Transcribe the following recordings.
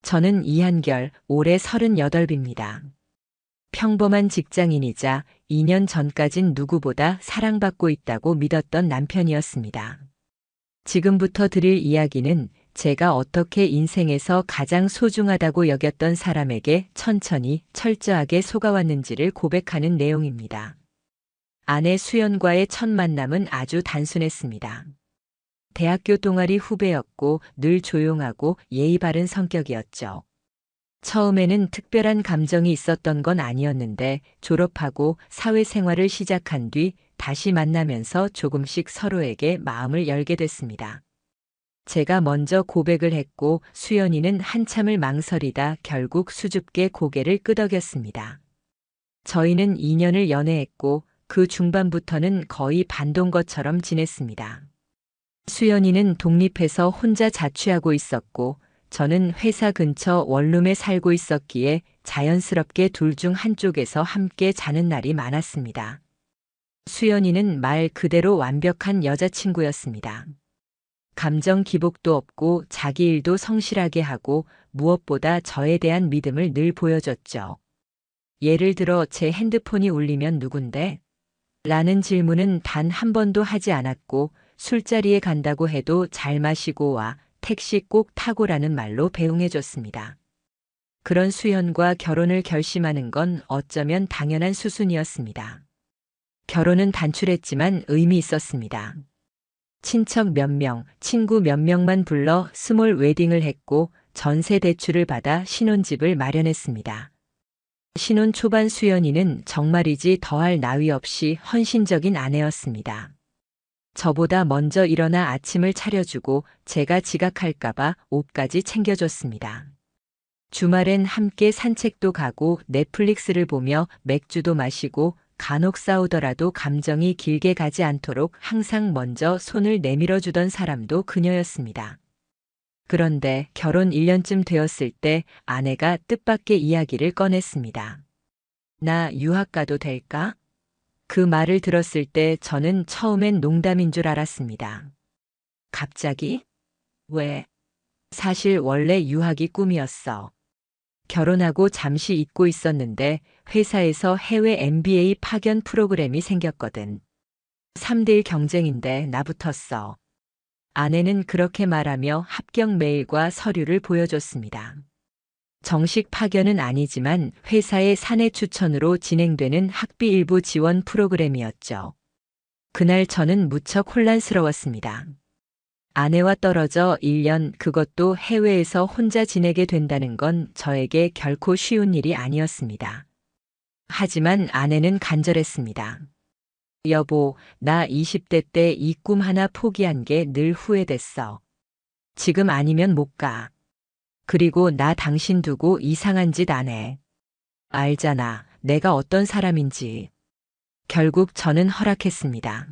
저는 이한결, 올해 38입니다. 평범한 직장인이자 2년 전까진 누구보다 사랑받고 있다고 믿었던 남편이었습니다. 지금부터 드릴 이야기는 제가 어떻게 인생에서 가장 소중하다고 여겼던 사람에게 천천히 철저하게 속아왔는지를 고백하는 내용입니다. 아내 수연과의 첫 만남은 아주 단순했습니다. 대학교 동아리 후배였고 늘 조용하고 예의 바른 성격이었죠. 처음에는 특별한 감정이 있었던 건 아니었는데 졸업하고 사회생활을 시작한 뒤 다시 만나면서 조금씩 서로에게 마음을 열게 됐습니다. 제가 먼저 고백을 했고 수연이는 한참을 망설이다 결국 수줍게 고개를 끄덕였습니다. 저희는 2년을 연애했고 그 중반부터는 거의 반동거처럼 지냈습니다. 수연이는 독립해서 혼자 자취하고 있었고 저는 회사 근처 원룸에 살고 있었기에 자연스럽게 둘 중 한쪽에서 함께 자는 날이 많았습니다. 수연이는 말 그대로 완벽한 여자친구였습니다. 감정 기복도 없고 자기 일도 성실하게 하고 무엇보다 저에 대한 믿음을 늘 보여줬죠. 예를 들어 제 핸드폰이 울리면 누군데? 라는 질문은 단 한 번도 하지 않았고 술자리에 간다고 해도 잘 마시고 와, 택시 꼭 타고라는 말로 배웅해줬습니다. 그런 수연과 결혼을 결심하는 건 어쩌면 당연한 수순이었습니다. 결혼은 단출했지만 의미 있었습니다. 친척 몇 명, 친구 몇 명만 불러 스몰 웨딩을 했고 전세 대출을 받아 신혼집을 마련했습니다. 신혼 초반 수연이는 정말이지 더할 나위 없이 헌신적인 아내였습니다. 저보다 먼저 일어나 아침을 차려주고 제가 지각할까봐 옷까지 챙겨줬습니다. 주말엔 함께 산책도 가고 넷플릭스를 보며 맥주도 마시고 간혹 싸우더라도 감정이 길게 가지 않도록 항상 먼저 손을 내밀어주던 사람도 그녀였습니다. 그런데 결혼 1년쯤 되었을 때 아내가 뜻밖의 이야기를 꺼냈습니다. 나 유학 가도 될까? 그 말을 들었을 때 저는 처음엔 농담인 줄 알았습니다. 갑자기? 왜? 사실 원래 유학이 꿈이었어. 결혼하고 잠시 잊고 있었는데 회사에서 해외 MBA 파견 프로그램이 생겼거든. 3대1 경쟁인데 나 붙었어. 아내는 그렇게 말하며 합격 메일과 서류를 보여줬습니다. 정식 파견은 아니지만 회사의 사내 추천으로 진행되는 학비 일부 지원 프로그램이었죠. 그날 저는 무척 혼란스러웠습니다. 아내와 떨어져 1년, 그것도 해외에서 혼자 지내게 된다는 건 저에게 결코 쉬운 일이 아니었습니다. 하지만 아내는 간절했습니다. 여보, 나 20대 때 이 꿈 하나 포기한 게 늘 후회됐어. 지금 아니면 못 가. 그리고 나 당신 두고 이상한 짓 안 해. 알잖아, 내가 어떤 사람인지. 결국 저는 허락했습니다.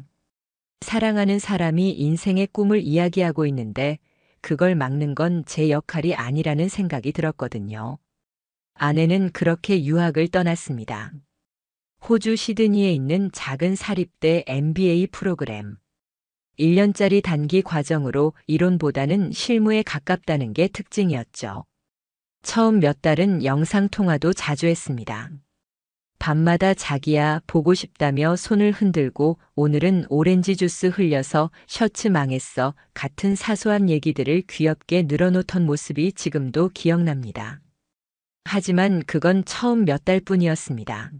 사랑하는 사람이 인생의 꿈을 이야기하고 있는데 그걸 막는 건 제 역할이 아니라는 생각이 들었거든요. 아내는 그렇게 유학을 떠났습니다. 호주 시드니에 있는 작은 사립대 MBA 프로그램. 1년짜리 단기 과정으로 이론보다는 실무에 가깝다는 게 특징이었죠. 처음 몇 달은 영상통화도 자주 했습니다. 밤마다 자기야 보고 싶다며 손을 흔들고 오늘은 오렌지 주스 흘려서 셔츠 망했어 같은 사소한 얘기들을 귀엽게 늘어놓던 모습이 지금도 기억납니다. 하지만 그건 처음 몇 달뿐이었습니다.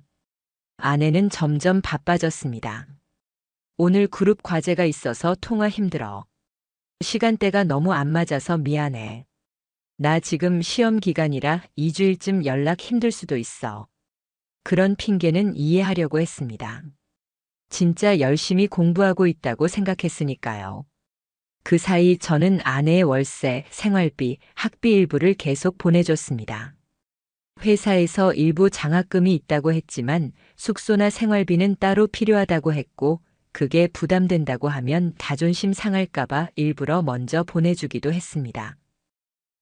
아내는 점점 바빠졌습니다. 오늘 그룹 과제가 있어서 통화 힘들어. 시간대가 너무 안 맞아서 미안해. 나 지금 시험 기간이라 2주일쯤 연락 힘들 수도 있어. 그런 핑계는 이해하려고 했습니다. 진짜 열심히 공부하고 있다고 생각했으니까요. 그 사이 저는 아내의 월세, 생활비, 학비 일부를 계속 보내줬습니다. 회사에서 일부 장학금이 있다고 했지만 숙소나 생활비는 따로 필요하다고 했고 그게 부담된다고 하면 자존심 상할까봐 일부러 먼저 보내주기도 했습니다.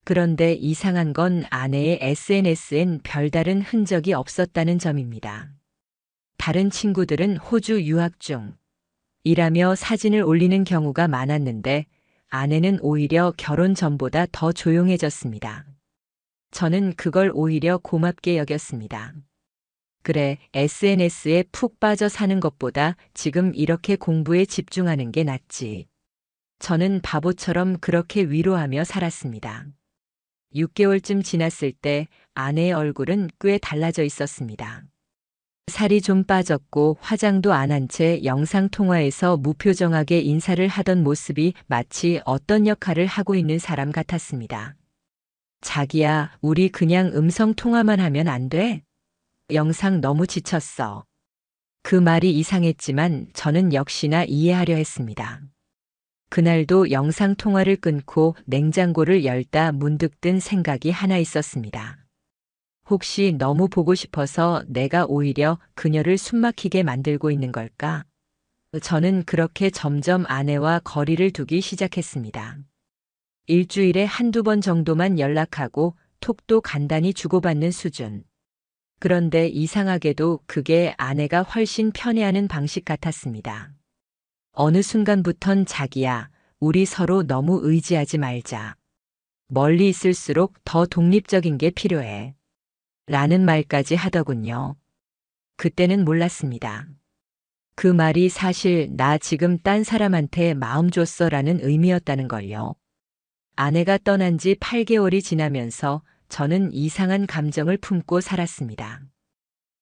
그런데 이상한 건 아내의 SNS엔 별다른 흔적이 없었다는 점입니다. 다른 친구들은 호주 유학 중 이라며 사진을 올리는 경우가 많았는데 아내는 오히려 결혼 전보다 더 조용해졌습니다. 저는 그걸 오히려 고맙게 여겼습니다. 그래, SNS에 푹 빠져 사는 것보다 지금 이렇게 공부에 집중하는 게 낫지. 저는 바보처럼 그렇게 위로하며 살았습니다. 6개월쯤 지났을 때 아내의 얼굴은 꽤 달라져 있었습니다. 살이 좀 빠졌고 화장도 안 한 채 영상통화에서 무표정하게 인사를 하던 모습이 마치 어떤 역할을 하고 있는 사람 같았습니다. 자기야, 우리 그냥 음성통화만 하면 안 돼? 영상 너무 지쳤어. 그 말이 이상했지만 저는 역시나 이해하려 했습니다. 그날도 영상통화를 끊고 냉장고를 열다 문득 든 생각이 하나 있었습니다. 혹시 너무 보고 싶어서 내가 오히려 그녀를 숨막히게 만들고 있는 걸까? 저는 그렇게 점점 아내와 거리를 두기 시작했습니다. 일주일에 한두 번 정도만 연락하고 톡도 간단히 주고받는 수준. 그런데 이상하게도 그게 아내가 훨씬 편해하는 방식 같았습니다. 어느 순간부턴 자기야, 우리 서로 너무 의지하지 말자. 멀리 있을수록 더 독립적인 게 필요해. 라는 말까지 하더군요. 그때는 몰랐습니다. 그 말이 사실 나 지금 딴 사람한테 마음 줬어 라는 의미였다는 걸요. 아내가 떠난 지 8개월이 지나면서 저는 이상한 감정을 품고 살았습니다.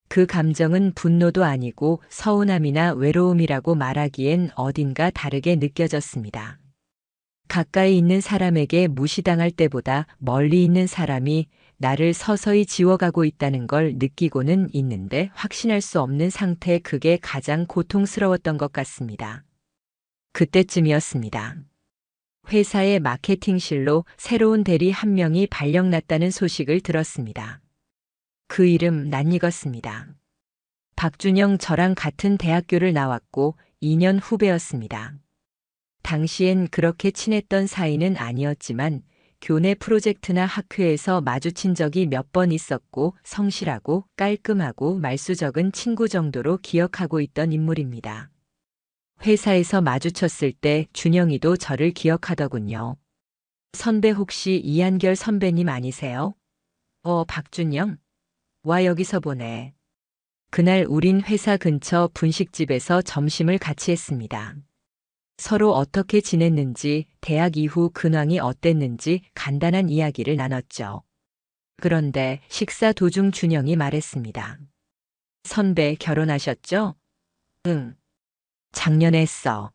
그 감정은 분노도 아니고 서운함이나 외로움이라고 말하기엔 어딘가 다르게 느껴졌습니다. 가까이 있는 사람에게 무시당할 때보다 멀리 있는 사람이 나를 서서히 지워가고 있다는 걸 느끼고는 있는데 확신할 수 없는 상태, 그게 가장 고통스러웠던 것 같습니다. 그때쯤이었습니다. 회사의 마케팅실로 새로운 대리 한 명이 발령났다는 소식을 들었습니다. 그 이름 낯익었습니다. 박준영, 저랑 같은 대학교를 나왔고 2년 후배였습니다. 당시엔 그렇게 친했던 사이는 아니었지만 교내 프로젝트나 학회에서 마주친 적이 몇 번 있었고 성실하고 깔끔하고 말수적은 친구 정도로 기억하고 있던 인물입니다. 회사에서 마주쳤을 때 준영이도 저를 기억하더군요. 선배, 혹시 이한결 선배님 아니세요? 박준영? 와, 여기서 보네. 그날 우린 회사 근처 분식집에서 점심을 같이 했습니다. 서로 어떻게 지냈는지, 대학 이후 근황이 어땠는지 간단한 이야기를 나눴죠. 그런데 식사 도중 준영이 말했습니다. 선배, 결혼하셨죠? 응. 작년에 했어.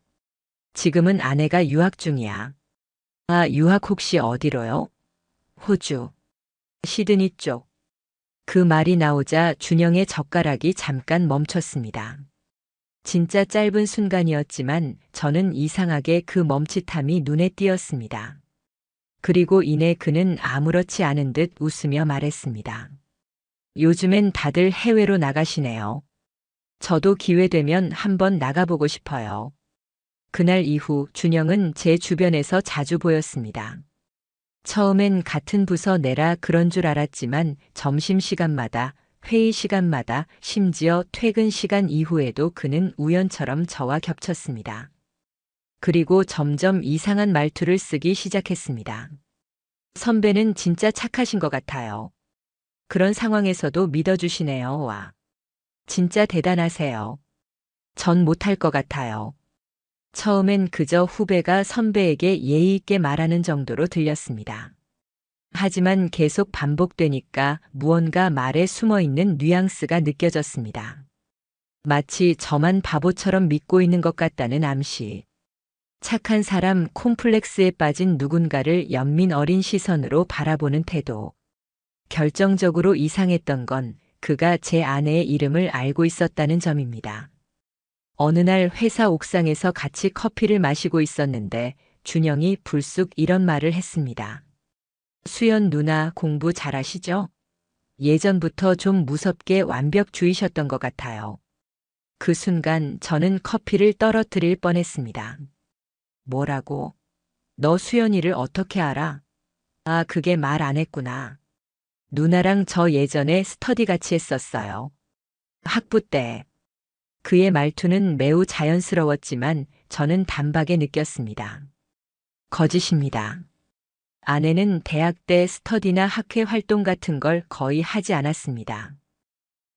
지금은 아내가 유학 중이야. 아, 유학 혹시 어디로요? 호주. 시드니 쪽. 그 말이 나오자 준영의 젓가락이 잠깐 멈췄습니다. 진짜 짧은 순간이었지만 저는 이상하게 그 멈칫함이 눈에 띄었습니다. 그리고 이내 그는 아무렇지 않은 듯 웃으며 말했습니다. 요즘엔 다들 해외로 나가시네요. 저도 기회되면 한번 나가보고 싶어요. 그날 이후 준영은 제 주변에서 자주 보였습니다. 처음엔 같은 부서 내라 그런 줄 알았지만 점심시간마다, 회의 시간마다, 심지어 퇴근 시간 이후에도 그는 우연처럼 저와 겹쳤습니다. 그리고 점점 이상한 말투를 쓰기 시작했습니다. 선배는 진짜 착하신 것 같아요. 그런 상황에서도 믿어주시네요. 와. 진짜 대단하세요. 전 못할 것 같아요. 처음엔 그저 후배가 선배에게 예의 있게 말하는 정도로 들렸습니다. 하지만 계속 반복되니까 무언가 말에 숨어있는 뉘앙스가 느껴졌습니다. 마치 저만 바보처럼 믿고 있는 것 같다는 암시. 착한 사람 콤플렉스에 빠진 누군가를 연민 어린 시선으로 바라보는 태도. 결정적으로 이상했던 건 그가 제 아내의 이름을 알고 있었다는 점입니다. 어느 날 회사 옥상에서 같이 커피를 마시고 있었는데 준영이 불쑥 이런 말을 했습니다. 수연 누나 공부 잘하시죠? 예전부터 좀 무섭게 완벽주의셨던 것 같아요. 그 순간 저는 커피를 떨어뜨릴 뻔했습니다. 뭐라고? 너 수연이를 어떻게 알아? 아, 그게 말 안 했구나. 누나랑 저 예전에 스터디 같이 했었어요. 학부 때. 그의 말투는 매우 자연스러웠지만 저는 단박에 느꼈습니다. 거짓입니다. 아내는 대학 때 스터디나 학회 활동 같은 걸 거의 하지 않았습니다.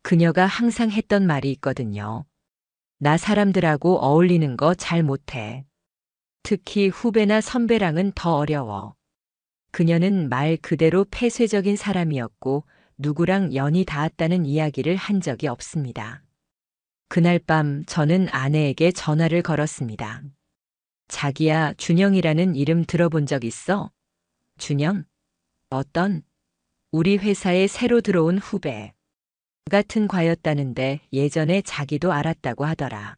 그녀가 항상 했던 말이 있거든요. 나 사람들하고 어울리는 거 잘 못해. 특히 후배나 선배랑은 더 어려워. 그녀는 말 그대로 폐쇄적인 사람이었고 누구랑 연이 닿았다는 이야기를 한 적이 없습니다. 그날 밤 저는 아내에게 전화를 걸었습니다. 자기야, 준영이라는 이름 들어본 적 있어? 준영? 어떤? 우리 회사에 새로 들어온 후배. 같은 과였다는데 예전에 자기도 알았다고 하더라.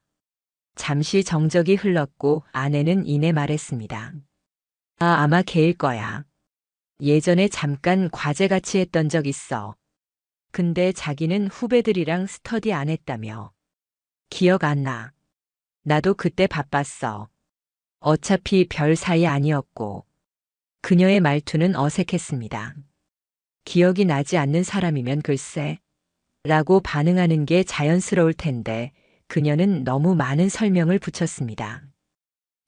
잠시 정적이 흘렀고 아내는 이내 말했습니다. 아마 걔일 거야. 예전에 잠깐 과제 같이 했던 적 있어. 근데 자기는 후배들이랑 스터디 안 했다며. 기억 안 나. 나도 그때 바빴어. 어차피 별 사이 아니었고. 그녀의 말투는 어색했습니다. 기억이 나지 않는 사람이면 글쎄. 라고 반응하는 게 자연스러울 텐데 그녀는 너무 많은 설명을 붙였습니다.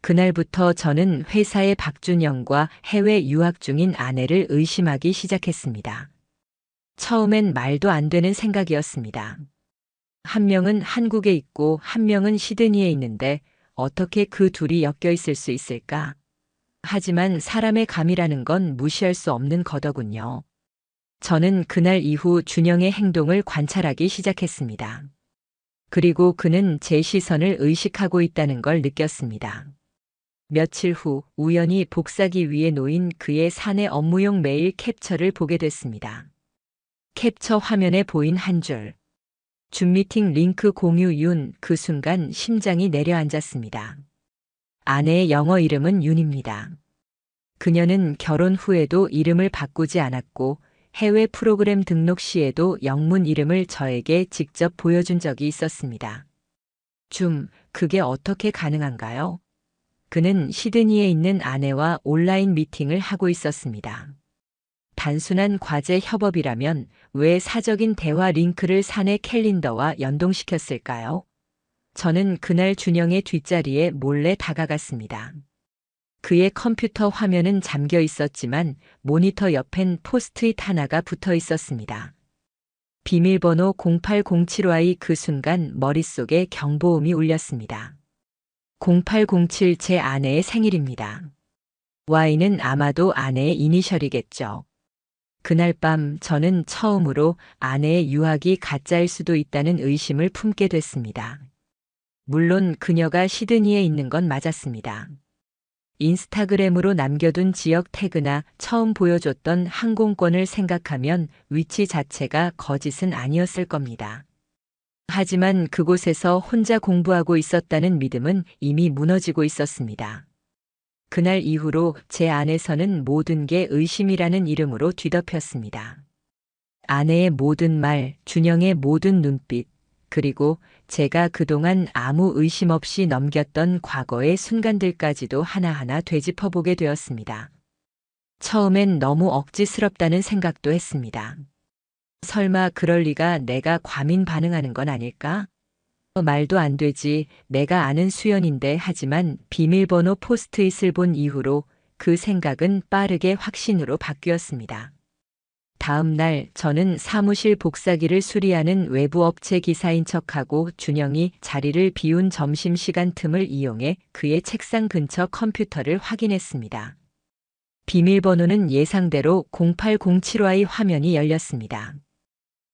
그날부터 저는 회사의 박준영과 해외 유학 중인 아내를 의심하기 시작했습니다. 처음엔 말도 안 되는 생각이었습니다. 한 명은 한국에 있고 한 명은 시드니에 있는데 어떻게 그 둘이 엮여 있을 수 있을까? 하지만 사람의 감이라는 건 무시할 수 없는 거더군요. 저는 그날 이후 준영의 행동을 관찰하기 시작했습니다. 그리고 그는 제 시선을 의식하고 있다는 걸 느꼈습니다. 며칠 후 우연히 복사기 위에 놓인 그의 사내 업무용 메일 캡처를 보게 됐습니다. 캡처 화면에 보인 한 줄. 줌 미팅 링크 공유 윤. 그 순간 심장이 내려앉았습니다. 아내의 영어 이름은 윤입니다. 그녀는 결혼 후에도 이름을 바꾸지 않았고 해외 프로그램 등록 시에도 영문 이름을 저에게 직접 보여준 적이 있었습니다. 그게 어떻게 가능한가요? 그는 시드니에 있는 아내와 온라인 미팅을 하고 있었습니다. 단순한 과제 협업이라면 왜 사적인 대화 링크를 사내 캘린더와 연동시켰을까요? 저는 그날 준영의 뒷자리에 몰래 다가갔습니다. 그의 컴퓨터 화면은 잠겨 있었지만 모니터 옆엔 포스트잇 하나가 붙어 있었습니다. 비밀번호 0807Y. 그 순간 머릿속에 경보음이 울렸습니다. 0807 제 아내의 생일입니다. Y는 아마도 아내의 이니셜이겠죠. 그날 밤 저는 처음으로 아내의 유학이 가짜일 수도 있다는 의심을 품게 됐습니다. 물론 그녀가 시드니에 있는 건 맞았습니다. 인스타그램으로 남겨둔 지역 태그나 처음 보여줬던 항공권을 생각하면 위치 자체가 거짓은 아니었을 겁니다. 하지만 그곳에서 혼자 공부하고 있었다는 믿음은 이미 무너지고 있었습니다. 그날 이후로 제 안에서는 모든 게 의심이라는 이름으로 뒤덮였습니다. 아내의 모든 말, 준영의 모든 눈빛, 그리고 제가 그동안 아무 의심 없이 넘겼던 과거의 순간들까지도 하나하나 되짚어보게 되었습니다. 처음엔 너무 억지스럽다는 생각도 했습니다. 설마 그럴 리가, 내가 과민 반응하는 건 아닐까? 말도 안 되지, 내가 아는 수연인데. 하지만 비밀번호 포스트잇을 본 이후로 그 생각은 빠르게 확신으로 바뀌었습니다. 다음 날 저는 사무실 복사기를 수리하는 외부 업체 기사인 척하고 준영이 자리를 비운 점심시간 틈을 이용해 그의 책상 근처 컴퓨터를 확인했습니다. 비밀번호는 예상대로 0807Y. 화면이 열렸습니다.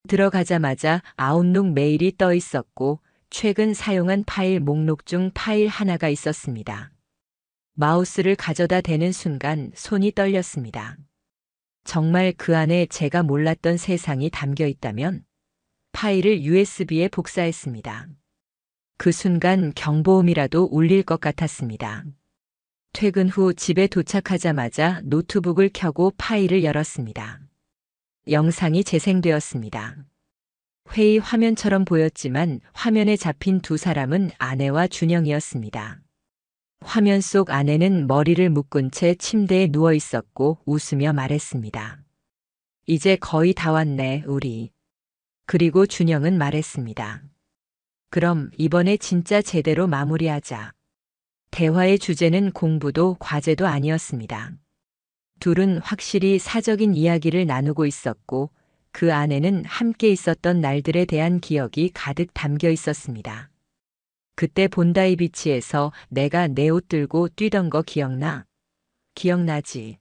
들어가자마자 아웃룩 메일이 떠 있었고 최근 사용한 파일 목록 중 파일 하나가 있었습니다. 마우스를 가져다 대는 순간 손이 떨렸습니다. 정말 그 안에 제가 몰랐던 세상이 담겨 있다면? 파일을 USB에 복사했습니다. 그 순간 경보음이라도 울릴 것 같았습니다. 퇴근 후 집에 도착하자마자 노트북을 켜고 파일을 열었습니다. 영상이 재생되었습니다. 회의 화면처럼 보였지만 화면에 잡힌 두 사람은 아내와 준영이었습니다. 화면 속 아내는 머리를 묶은 채 침대에 누워 있었고 웃으며 말했습니다. 이제 거의 다 왔네, 우리. 그리고 준영은 말했습니다. 그럼 이번에 진짜 제대로 마무리하자. 대화의 주제는 공부도 과제도 아니었습니다. 둘은 확실히 사적인 이야기를 나누고 있었고 그 안에는 함께 있었던 날들에 대한 기억이 가득 담겨 있었습니다. 그때 본다이 비치에서 내가 내 옷 들고 뛰던 거 기억나? 기억나지?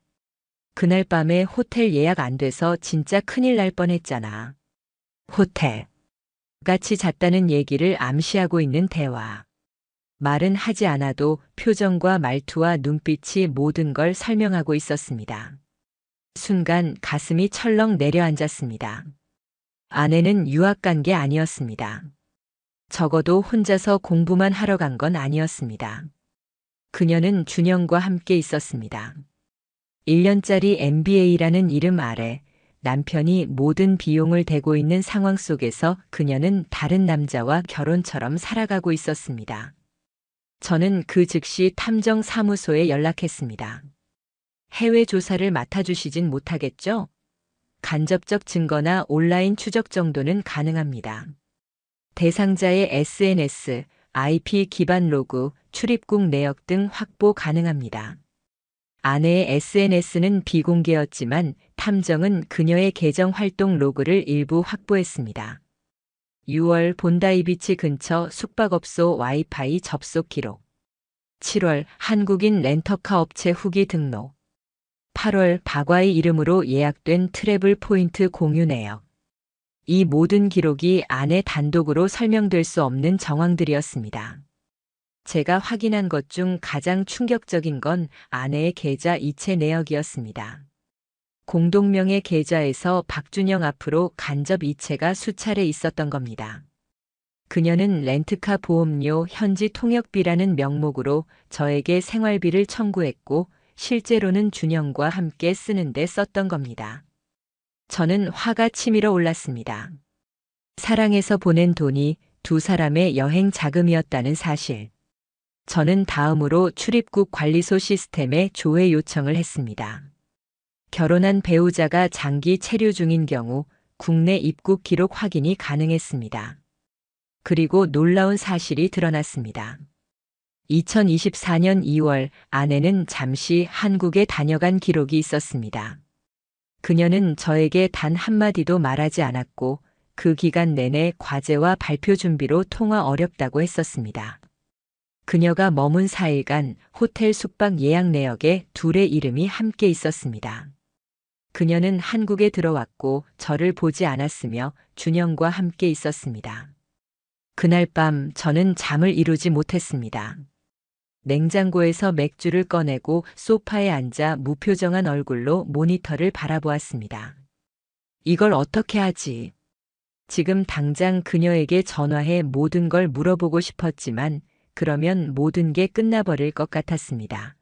그날 밤에 호텔 예약 안 돼서 진짜 큰일 날 뻔했잖아. 호텔. 같이 잤다는 얘기를 암시하고 있는 대화. 말은 하지 않아도 표정과 말투와 눈빛이 모든 걸 설명하고 있었습니다. 순간 가슴이 철렁 내려앉았습니다. 아내는 유학 간 게 아니었습니다. 적어도 혼자서 공부만 하러 간 건 아니었습니다. 그녀는 준영과 함께 있었습니다. 1년짜리 MBA라는 이름 아래 남편이 모든 비용을 대고 있는 상황 속에서 그녀는 다른 남자와 결혼처럼 살아가고 있었습니다. 저는 그 즉시 탐정사무소에 연락했습니다. 해외 조사를 맡아주시진 못하겠죠? 간접적 증거나 온라인 추적 정도는 가능합니다. 대상자의 SNS, IP 기반 로그, 출입국 내역 등 확보 가능합니다. 아내의 SNS는 비공개였지만 탐정은 그녀의 계정 활동 로그를 일부 확보했습니다. 6월 본다이비치 근처 숙박업소 와이파이 접속 기록. 7월 한국인 렌터카 업체 후기 등록. 8월 박와의 이름으로 예약된 트래블 포인트 공유 내역. 이 모든 기록이 아내 단독으로 설명될 수 없는 정황들이었습니다. 제가 확인한 것 중 가장 충격적인 건 아내의 계좌 이체 내역이었습니다. 공동명의 계좌에서 박준영 앞으로 간접 이체가 수차례 있었던 겁니다. 그녀는 렌트카 보험료 현지 통역비라는 명목으로 저에게 생활비를 청구했고 실제로는 준영과 함께 쓰는데 썼던 겁니다. 저는 화가 치밀어 올랐습니다. 사랑해서 보낸 돈이 두 사람의 여행 자금이었다는 사실. 저는 다음으로 출입국 관리소 시스템에 조회 요청을 했습니다. 결혼한 배우자가 장기 체류 중인 경우 국내 입국 기록 확인이 가능했습니다. 그리고 놀라운 사실이 드러났습니다. 2024년 2월 아내는 잠시 한국에 다녀간 기록이 있었습니다. 그녀는 저에게 단 한마디도 말하지 않았고 그 기간 내내 과제와 발표 준비로 통화 어렵다고 했었습니다. 그녀가 머문 4일간 호텔 숙박 예약 내역에 둘의 이름이 함께 있었습니다. 그녀는 한국에 들어왔고 저를 보지 않았으며 준영과 함께 있었습니다. 그날 밤 저는 잠을 이루지 못했습니다. 냉장고에서 맥주를 꺼내고 소파에 앉아 무표정한 얼굴로 모니터를 바라보았습니다. 이걸 어떻게 하지? 지금 당장 그녀에게 전화해 모든 걸 물어보고 싶었지만 그러면 모든 게 끝나버릴 것 같았습니다.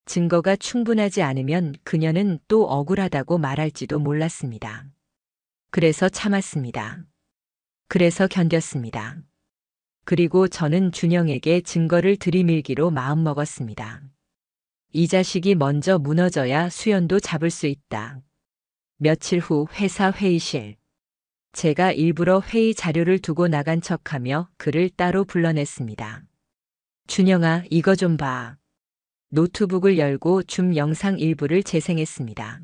증거가 충분하지 않으면 그녀는 또 억울하다고 말할지도 몰랐습니다. 그래서 참았습니다. 그래서 견뎠습니다. 그리고 저는 준영에게 증거를 들이밀기로 마음먹었습니다. 이 자식이 먼저 무너져야 수연도 잡을 수 있다. 며칠 후 회사 회의실. 제가 일부러 회의 자료를 두고 나간 척하며 그를 따로 불러냈습니다. 준영아, 이거 좀 봐. 노트북을 열고 줌 영상 일부를 재생했습니다.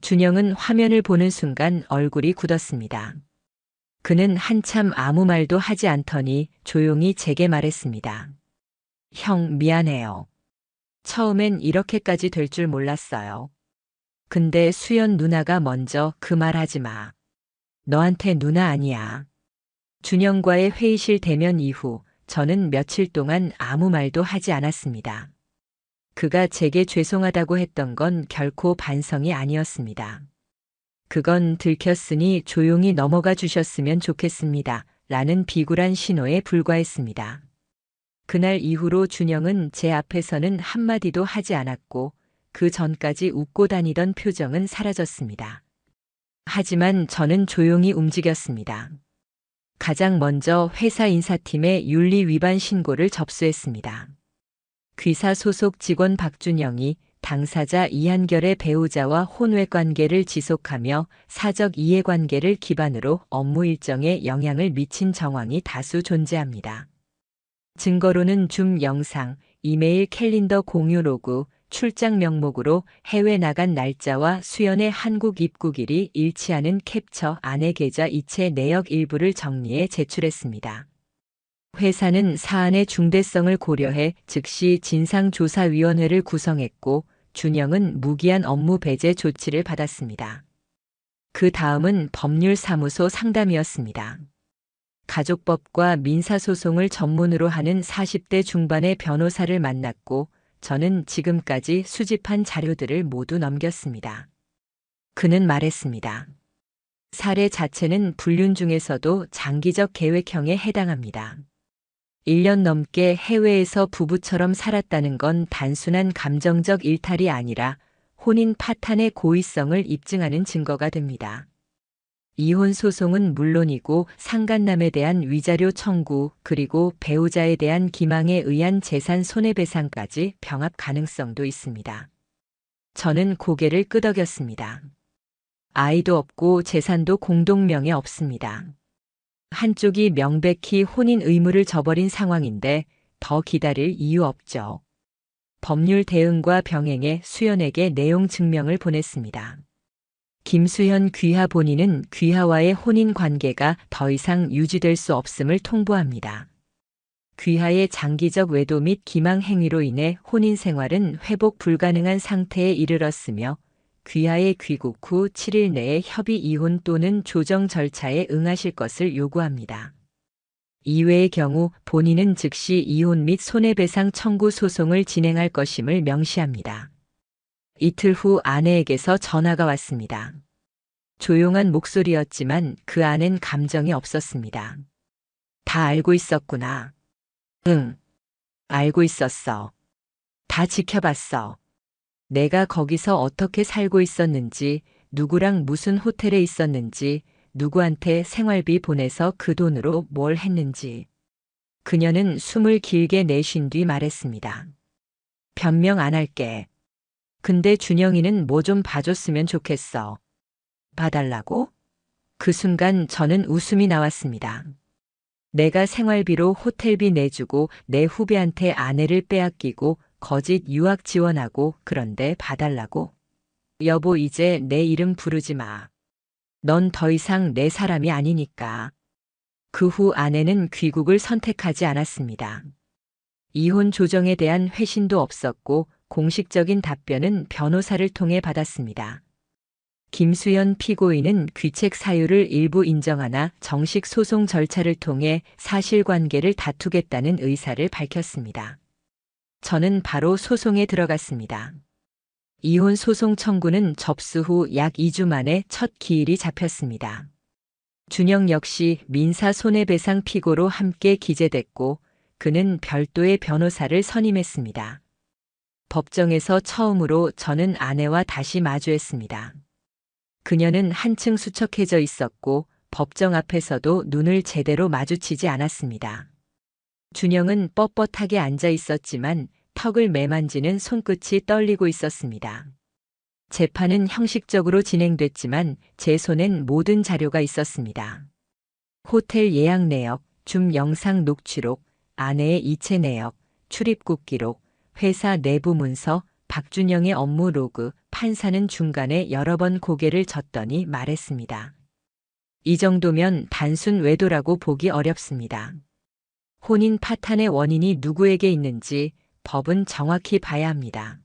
준영은 화면을 보는 순간 얼굴이 굳었습니다. 그는 한참 아무 말도 하지 않더니 조용히 제게 말했습니다. 형, 미안해요. 처음엔 이렇게까지 될 줄 몰랐어요. 근데 수연 누나가 먼저 그 말 하지 마. 너한테 누나 아니야. 준영과의 회의실 대면 이후 저는 며칠 동안 아무 말도 하지 않았습니다. 그가 제게 죄송하다고 했던 건 결코 반성이 아니었습니다. 그건 들켰으니 조용히 넘어가 주셨으면 좋겠습니다. 라는 비굴한 신호에 불과했습니다. 그날 이후로 준영은 제 앞에서는 한마디도 하지 않았고 그 전까지 웃고 다니던 표정은 사라졌습니다. 하지만 저는 조용히 움직였습니다. 가장 먼저 회사 인사팀에 윤리 위반 신고를 접수했습니다. 귀사 소속 직원 박준영이 당사자 이한결의 배우자와 혼외 관계를 지속하며 사적 이해관계를 기반으로 업무 일정에 영향을 미친 정황이 다수 존재합니다. 증거로는 줌 영상, 이메일 캘린더 공유 로그, 출장 명목으로 해외 나간 날짜와 수연의 한국 입국일이 일치하는 캡처 아내 계좌 이체 내역 일부를 정리해 제출했습니다. 회사는 사안의 중대성을 고려해 즉시 진상조사위원회를 구성했고 준영은 무기한 업무 배제 조치를 받았습니다. 그 다음은 법률사무소 상담이었습니다. 가족법과 민사소송을 전문으로 하는 40대 중반의 변호사를 만났고 저는 지금까지 수집한 자료들을 모두 넘겼습니다. 그는 말했습니다. 사례 자체는 불륜 중에서도 장기적 계획형에 해당합니다. 1년 넘게 해외에서 부부처럼 살았다는 건 단순한 감정적 일탈이 아니라 혼인 파탄의 고의성을 입증하는 증거가 됩니다. 이혼 소송은 물론이고 상간남에 대한 위자료 청구 그리고 배우자에 대한 기망에 의한 재산 손해배상까지 병합 가능성도 있습니다. 저는 고개를 끄덕였습니다. 아이도 없고 재산도 공동명에 없습니다. 한쪽이 명백히 혼인 의무를 저버린 상황인데 더 기다릴 이유 없죠. 법률 대응과 병행해 수연에게 내용 증명을 보냈습니다. 김수현 귀하 본인은 귀하와의 혼인 관계가 더 이상 유지될 수 없음을 통보합니다. 귀하의 장기적 외도 및 기망 행위로 인해 혼인 생활은 회복 불가능한 상태에 이르렀으며 귀하의 귀국 후 7일 내에 협의 이혼 또는 조정 절차에 응하실 것을 요구합니다. 이외의 경우 본인은 즉시 이혼 및 손해배상 청구 소송을 진행할 것임을 명시합니다. 이틀 후 아내에게서 전화가 왔습니다. 조용한 목소리였지만 그 안엔 감정이 없었습니다. 다 알고 있었구나. 응. 알고 있었어. 다 지켜봤어. 내가 거기서 어떻게 살고 있었는지, 누구랑 무슨 호텔에 있었는지, 누구한테 생활비 보내서 그 돈으로 뭘 했는지. 그녀는 숨을 길게 내쉰 뒤 말했습니다. 변명 안 할게. 근데 준영이는 뭐 좀 봐줬으면 좋겠어. 봐달라고? 그 순간 저는 웃음이 나왔습니다. 내가 생활비로 호텔비 내주고 내 후배한테 아내를 빼앗기고 거짓 유학 지원하고 그런데 봐달라고? 여보 이제 내 이름 부르지 마. 넌 더 이상 내 사람이 아니니까. 그 후 아내는 귀국을 선택하지 않았습니다. 이혼 조정에 대한 회신도 없었고 공식적인 답변은 변호사를 통해 받았습니다. 김수연 피고인은 귀책 사유를 일부 인정하나 정식 소송 절차를 통해 사실관계를 다투겠다는 의사를 밝혔습니다. 저는 바로 소송에 들어갔습니다. 이혼 소송 청구는 접수 후 약 2주 만에 첫 기일이 잡혔습니다. 준영 역시 민사 손해배상 피고로 함께 기재됐고 그는 별도의 변호사를 선임했습니다. 법정에서 처음으로 저는 아내와 다시 마주했습니다. 그녀는 한층 수척해져 있었고 법정 앞에서도 눈을 제대로 마주치지 않았습니다. 준영은 뻣뻣하게 앉아 있었지만 턱을 매만지는 손끝이 떨리고 있었습니다. 재판은 형식적으로 진행됐지만 제 손엔 모든 자료가 있었습니다. 호텔 예약 내역, 줌 영상 녹취록, 아내의 이체 내역, 출입국 기록, 회사 내부 문서, 박준영의 업무 로그, 판사는 중간에 여러 번 고개를 젓더니 말했습니다. 이 정도면 단순 외도라고 보기 어렵습니다. 혼인 파탄의 원인이 누구에게 있는지 법은 정확히 봐야 합니다.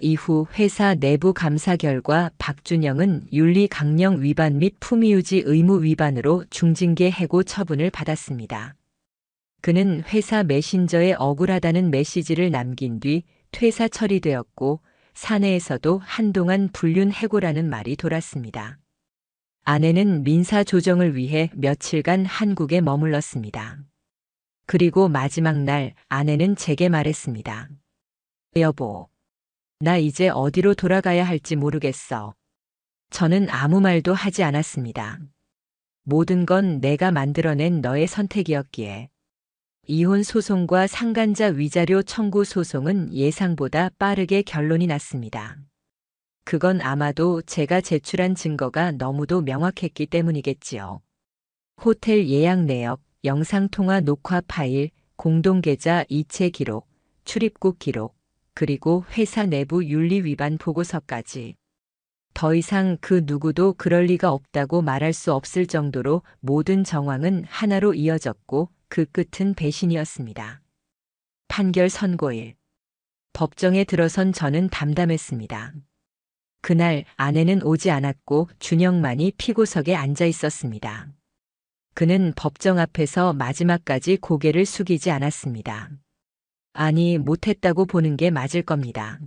이후 회사 내부 감사 결과 박준영은 윤리 강령 위반 및 품위유지 의무 위반으로 중징계 해고 처분을 받았습니다. 그는 회사 메신저에 억울하다는 메시지를 남긴 뒤 퇴사 처리되었고 사내에서도 한동안 불륜 해고라는 말이 돌았습니다. 아내는 민사 조정을 위해 며칠간 한국에 머물렀습니다. 그리고 마지막 날 아내는 제게 말했습니다. 여보, 나 이제 어디로 돌아가야 할지 모르겠어. 저는 아무 말도 하지 않았습니다. 모든 건 내가 만들어낸 너의 선택이었기에. 이혼 소송과 상간자 위자료 청구 소송은 예상보다 빠르게 결론이 났습니다. 그건 아마도 제가 제출한 증거가 너무도 명확했기 때문이겠지요. 호텔 예약 내역, 영상통화 녹화 파일, 공동계좌 이체 기록, 출입국 기록, 그리고 회사 내부 윤리 위반 보고서까지. 더 이상 그 누구도 그럴 리가 없다고 말할 수 없을 정도로 모든 정황은 하나로 이어졌고 그 끝은 배신이었습니다. 판결 선고일. 법정에 들어선 저는 담담했습니다. 그날 아내는 오지 않았고 준영만이 피고석에 앉아 있었습니다. 그는 법정 앞에서 마지막까지 고개를 숙이지 않았습니다. 아니, 못했다고 보는 게 맞을 겁니다.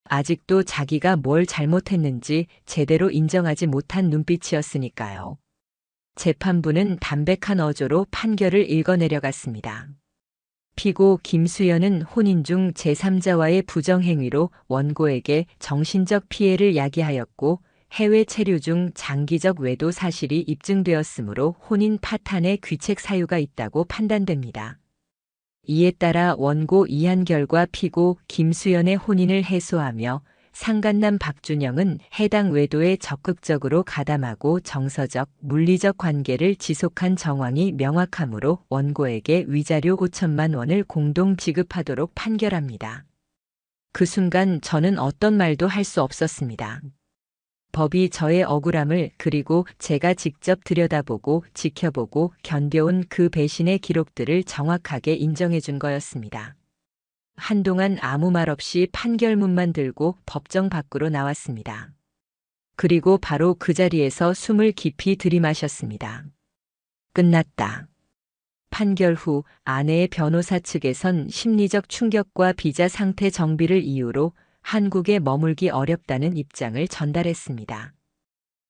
아직도 자기가 뭘 잘못했는지 제대로 인정하지 못한 눈빛이었으니까요. 재판부는 담백한 어조로 판결을 읽어내려갔습니다. 피고 김수연은 혼인 중 제3자와의 부정행위로 원고에게 정신적 피해를 야기하였고 해외 체류 중 장기적 외도 사실이 입증되었으므로 혼인 파탄의 귀책 사유가 있다고 판단됩니다. 이에 따라 원고 이한결과 피고 김수연의 혼인을 해소하며 상간남 박준영은 해당 외도에 적극적으로 가담하고 정서적, 물리적 관계를 지속한 정황이 명확하므로 원고에게 위자료 5천만 원을 공동 지급하도록 판결합니다. 그 순간 저는 어떤 말도 할 수 없었습니다. 법이 저의 억울함을 그리고 제가 직접 들여다보고 지켜보고 견뎌온 그 배신의 기록들을 정확하게 인정해 준 거였습니다. 한동안 아무 말 없이 판결문만 들고 법정 밖으로 나왔습니다. 그리고 바로 그 자리에서 숨을 깊이 들이마셨습니다. 끝났다. 판결 후 아내의 변호사 측에선 심리적 충격과 비자 상태 정비를 이유로 한국에 머물기 어렵다는 입장을 전달했습니다.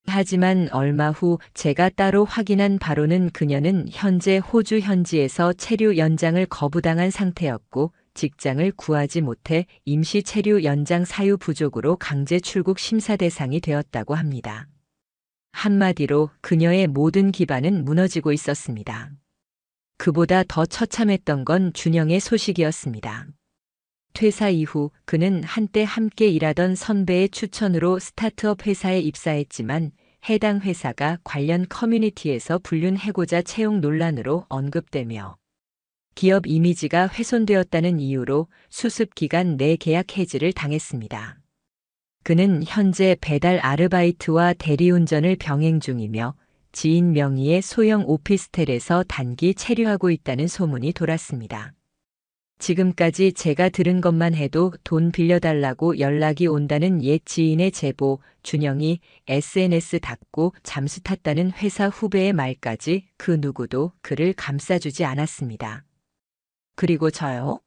하지만 얼마 후 제가 따로 확인한 바로는 그녀는 현재 호주 현지에서 체류 연장을 거부당한 상태였고 직장을 구하지 못해 임시 체류 연장 사유 부족으로 강제 출국 심사 대상이 되었다고 합니다. 한마디로 그녀의 모든 기반은 무너지고 있었습니다. 그보다 더 처참했던 건 준영의 소식이었습니다. 퇴사 이후 그는 한때 함께 일하던 선배의 추천으로 스타트업 회사에 입사했지만 해당 회사가 관련 커뮤니티에서 불륜 해고자 채용 논란으로 언급되며 기업 이미지가 훼손되었다는 이유로 수습 기간 내 계약 해지를 당했습니다. 그는 현재 배달 아르바이트와 대리운전을 병행 중이며 지인 명의의 소형 오피스텔에서 단기 체류하고 있다는 소문이 돌았습니다. 지금까지 제가 들은 것만 해도 돈 빌려달라고 연락이 온다는 옛 지인의 제보, 준영이 SNS 닫고 잠수 탔다는 회사 후배의 말까지 그 누구도 그를 감싸주지 않았습니다. 그리고 저요?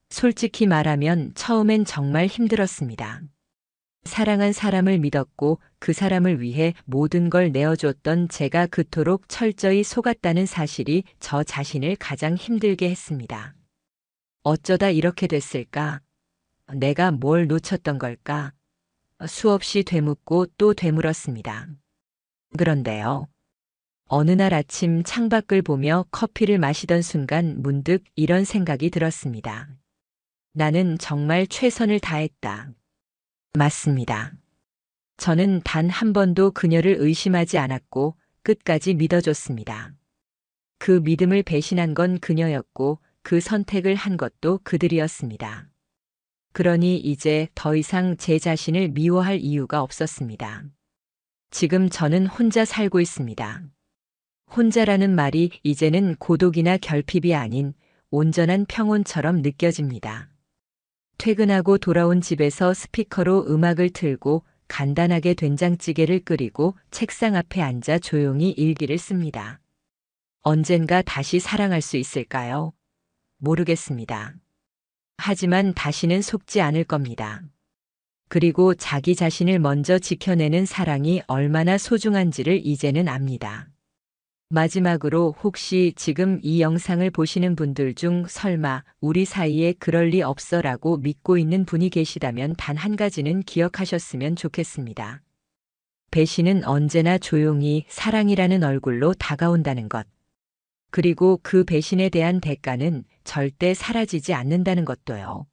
솔직히 말하면 처음엔 정말 힘들었습니다. 사랑한 사람을 믿었고 그 사람을 위해 모든 걸 내어줬던 제가 그토록 철저히 속았다는 사실이 저 자신을 가장 힘들게 했습니다. 어쩌다 이렇게 됐을까? 내가 뭘 놓쳤던 걸까? 수없이 되묻고 또 되물었습니다. 그런데요. 어느 날 아침 창밖을 보며 커피를 마시던 순간 문득 이런 생각이 들었습니다. 나는 정말 최선을 다했다. 맞습니다. 저는 단 한 번도 그녀를 의심하지 않았고 끝까지 믿어줬습니다. 그 믿음을 배신한 건 그녀였고 그 선택을 한 것도 그들이었습니다. 그러니 이제 더 이상 제 자신을 미워할 이유가 없었습니다. 지금 저는 혼자 살고 있습니다. 혼자라는 말이 이제는 고독이나 결핍이 아닌 온전한 평온처럼 느껴집니다. 퇴근하고 돌아온 집에서 스피커로 음악을 틀고 간단하게 된장찌개를 끓이고 책상 앞에 앉아 조용히 일기를 씁니다. 언젠가 다시 사랑할 수 있을까요? 모르겠습니다. 하지만 다시는 속지 않을 겁니다. 그리고 자기 자신을 먼저 지켜내는 사랑이 얼마나 소중한지를 이제는 압니다. 마지막으로 혹시 지금 이 영상을 보시는 분들 중 설마 우리 사이에 그럴 리 없어라고 믿고 있는 분이 계시다면 단 한 가지는 기억하셨으면 좋겠습니다. 배신은 언제나 조용히 사랑이라는 얼굴로 다가온다는 것. 그리고 그 배신에 대한 대가는 절대 사라지지 않는다는 것도요.